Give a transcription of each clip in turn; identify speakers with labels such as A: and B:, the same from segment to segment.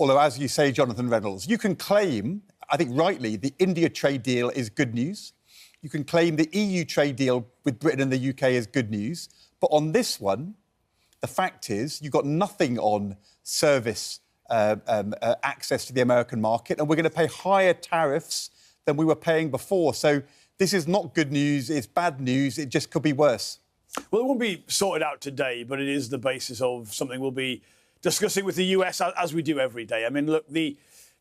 A: Although, as you say, Jonathan Reynolds, you can claim, I think rightly, the India trade deal is good news. You can claim the EU trade deal with Britain and the UK is good news. But on this one, the fact is you've got nothing on service access to the American market, and we're going to pay higher tariffs than we were paying before. So this is not good news, it's bad news, it just could be worse.
B: Well, it won't be sorted out today, but it is the basis of something we'll be discussing with the US, as we do every day. I mean, look, the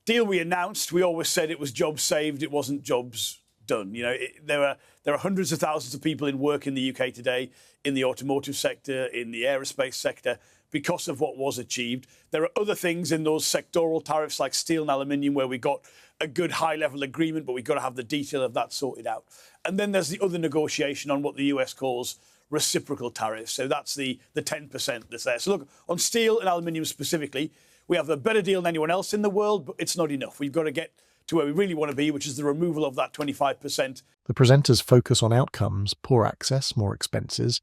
B: deal we announced, we always said it was jobs saved, it wasn't jobs done. You know, there are hundreds of thousands of people in work in the UK today, in the automotive sector, in the aerospace sector, because of what was achieved. There are other things in those sectoral tariffs like steel and aluminium where we got a good high-level agreement, but we've got to have the detail of that sorted out. And then there's the other negotiation on what the US calls reciprocal tariffs. So that's the 10% that's there. So look, on steel and aluminium specifically, we have a better deal than anyone else in the world, but it's not enough. We've got to get to where we really want to be, which is the removal of that 25%.
C: The presenters focus on outcomes, poor access, more expenses.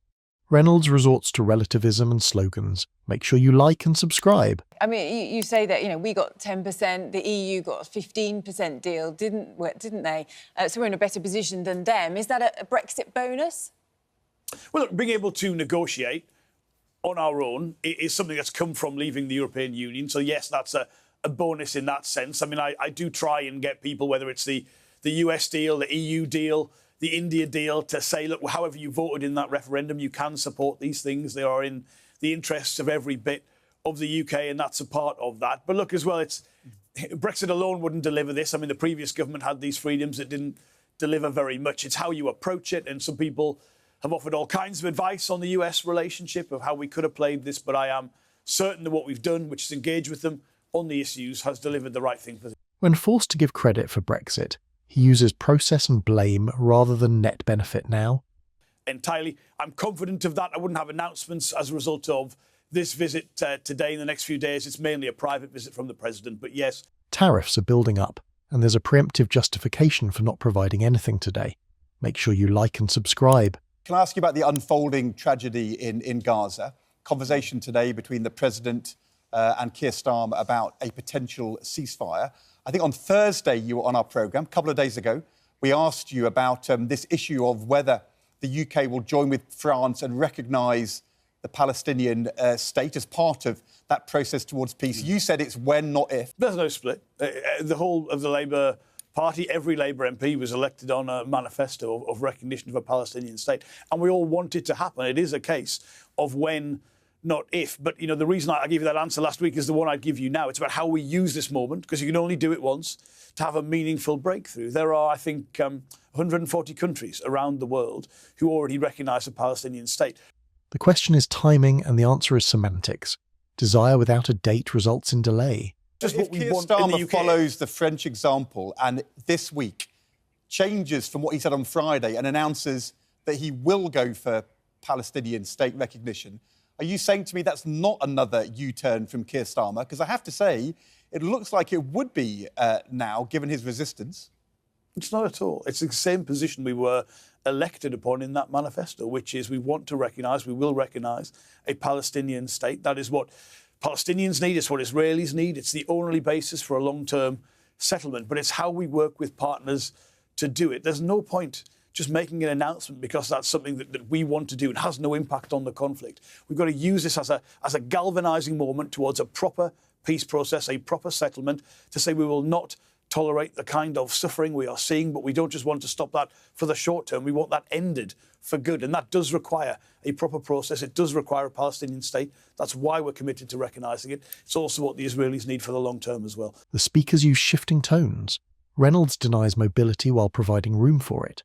C: Reynolds resorts to relativism and slogans. Make sure you like and subscribe.
D: I mean, you say that, you know, we got 10%, the EU got a 15% deal, didn't they? So we're in a better position than them. Is that a Brexit bonus?
B: Well, look, being able to negotiate on our own is something that's come from leaving the European Union. So, yes, that's a bonus in that sense. I mean, I do try and get people, whether it's the US deal, the EU deal, the India deal, to say, look, however you voted in that referendum, you can support these things. They are in the interests of every bit of the UK, and that's a part of that. But look, as well, Brexit alone wouldn't deliver this. I mean, the previous government had these freedoms. It didn't deliver very much. It's how you approach it, and some people have offered all kinds of advice on the US relationship of how we could have played this, but I am certain that what we've done, which is engage with them on the issues, has delivered the right thing for them.
C: When forced to give credit for Brexit, he uses process and blame rather than net benefit now.
B: Entirely. I'm confident of that. I wouldn't have announcements as a result of this visit today in the next few days. It's mainly a private visit from the President, but yes.
C: Tariffs are building up, and there's a preemptive justification for not providing anything today. Make sure you like and subscribe.
A: Can I ask you about the unfolding tragedy in Gaza? Conversation today between the President and Keir Starmer about a potential ceasefire. I think on Thursday you were on our programme, a couple of days ago. We asked you about this issue of whether the UK will join with France and recognise the Palestinian state as part of that process towards peace. You said it's when, not if.
B: There's no split. The whole of the Labour Party, every Labour MP was elected on a manifesto of recognition of a Palestinian state. And we all want it to happen. It is a case of when, not if. But, you know, the reason I gave you that answer last week is the one I'd give you now. It's about how we use this moment, because you can only do it once, to have a meaningful breakthrough. There are, I think, 140 countries around the world who already recognise a Palestinian state.
C: The question is timing, and the answer is semantics. Desire without a date results in delay.
B: Just
A: if
B: what we
A: Keir
B: want in the
A: Starmer
B: UK
A: follows the French example and this week changes from what he said on Friday and announces that he will go for Palestinian state recognition, are you saying to me that's not another U-turn from Keir Starmer? Because I have to say, it looks like it would be now, given his resistance.
B: It's not at all. It's the same position we were elected upon in that manifesto, which is we want to recognise, we will recognise a Palestinian state. That is what Palestinians need, it's what Israelis need. It's the only basis for a long-term settlement. But it's how we work with partners to do it. There's no point just making an announcement because that's something that we want to do. It has no impact on the conflict. We've got to use this as a galvanising moment towards a proper peace process, a proper settlement, to say we will not tolerate the kind of suffering we are seeing, but we don't just want to stop that for the short term. We want that ended for good. And that does require a proper process. It does require a Palestinian state. That's why we're committed to recognising it. It's also what the Israelis need for the long term as well.
C: The speakers use shifting tones. Reynolds denies mobility while providing room for it.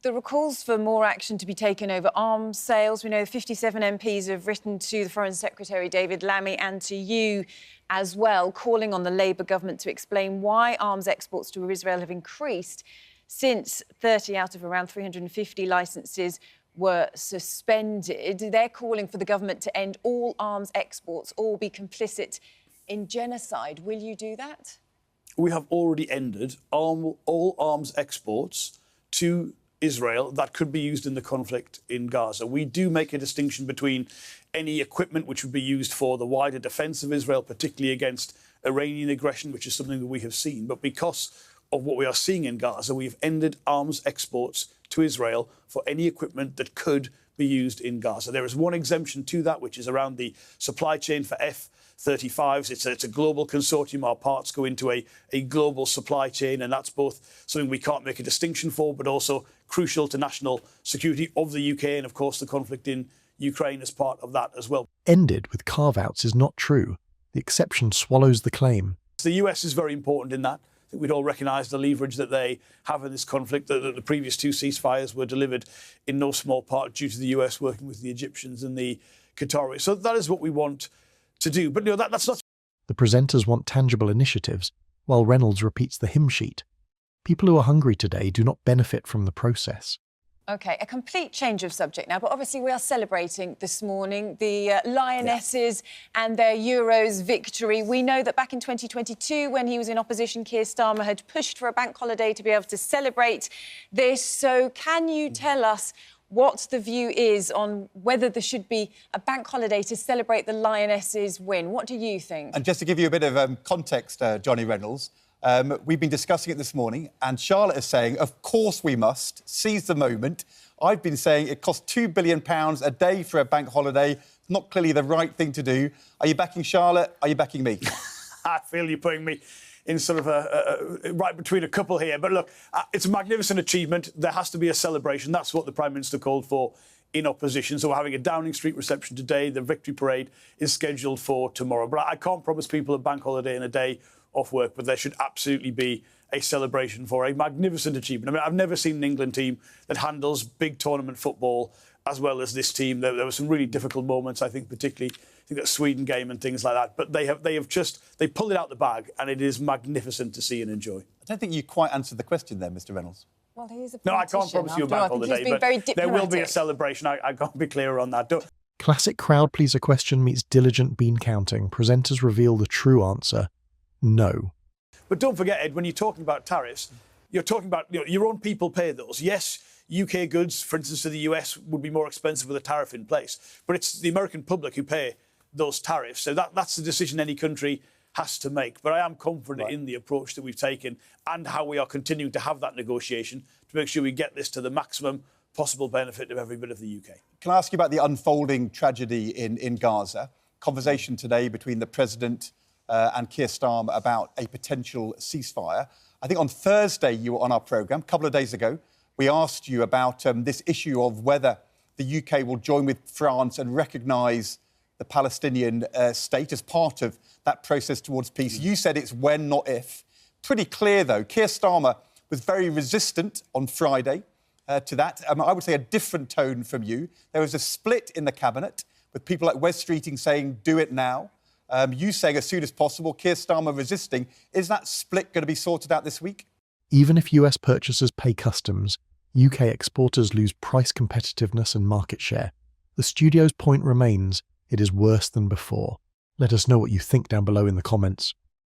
D: There are calls for more action to be taken over arms sales. We know 57 MPs have written to the Foreign Secretary, David Lammy, and to you as well, calling on the Labour government to explain why arms exports to Israel have increased since 30 out of around 350 licences were suspended. They're calling for the government to end all arms exports or be complicit in genocide. Will you do that?
B: We have already ended all arms exports to Israel that could be used in the conflict in Gaza. We do make a distinction between any equipment which would be used for the wider defence of Israel, particularly against Iranian aggression, which is something that we have seen. But because of what we are seeing in Gaza, we've ended arms exports to Israel for any equipment that could be used in Gaza. There is one exemption to that, which is around the supply chain for F-35s. It's a global consortium. Our parts go into a global supply chain, and that's both something we can't make a distinction for, but also crucial to national security of the UK, and of course the conflict in Ukraine as part of that as well.
C: Ended with carve-outs is not true. The exception swallows the claim.
B: The US is very important in that. I think we'd all recognise the leverage that they have in this conflict, that the previous two ceasefires were delivered in no small part due to the US working with the Egyptians and the Qataris. So that is what we want to do. But that's not...
C: The presenters want tangible initiatives, while Reynolds repeats the hymn sheet. People who are hungry today do not benefit from the process.
D: OK, a complete change of subject now, but obviously we are celebrating this morning the Lionesses and their Euros victory. We know that back in 2022, when he was in opposition, Keir Starmer had pushed for a bank holiday to be able to celebrate this. So can you tell us what the view is on whether there should be a bank holiday to celebrate the Lionesses' win? What do you think?
A: And just to give you a bit of context, Johnny Reynolds, we've been discussing it this morning, and Charlotte is saying, of course we must seize the moment. I've been saying it costs £2 billion a day for a bank holiday. Not clearly the right thing to do. Are you backing Charlotte? Are you backing me?
B: I feel you're putting me in sort of right between a couple here. But look, it's a magnificent achievement. There has to be a celebration. That's what the Prime Minister called for in opposition. So we're having a Downing Street reception today. The victory parade is scheduled for tomorrow. But I can't promise people a bank holiday in a day off work, but there should absolutely be a celebration for a magnificent achievement. I mean, I've never seen an England team that handles big tournament football as well as this team. There were some really difficult moments, I think, particularly that Sweden game and things like that. But they pulled it out the bag, and it is magnificent to see and enjoy.
A: I don't think you quite answered the question there, Mr. Reynolds.
D: Well, he is a
B: No, I can't promise you a bank holiday, but there will be a celebration. I can't be clearer on that.
C: Classic crowd pleaser question meets diligent bean counting. Presenters reveal the true answer. No.
B: But don't forget, Ed, when you're talking about tariffs, you're talking about your own people pay those. Yes, UK goods, for instance, to the US would be more expensive with a tariff in place. But it's the American public who pay those tariffs. So that's the decision any country has to make. But I am confident in the approach that we've taken and how we are continuing to have that negotiation to make sure we get this to the maximum possible benefit of every bit of the UK.
A: Can I ask you about the unfolding tragedy in Gaza? Conversation today between the President and Keir Starmer about a potential ceasefire. I think on Thursday you were on our programme, a couple of days ago. We asked you about this issue of whether the UK will join with France and recognise the Palestinian state as part of that process towards peace. You said it's when, not if. Pretty clear, though. Keir Starmer was very resistant on Friday to that. I would say a different tone from you. There was a split in the cabinet with people like Wes Streeting saying, do it now. You saying as soon as possible, Keir Starmer resisting. Is that split going to be sorted out this week?
C: Even if US purchasers pay customs, UK exporters lose price competitiveness and market share. The studio's point remains, it is worse than before. Let us know what you think down below in the comments.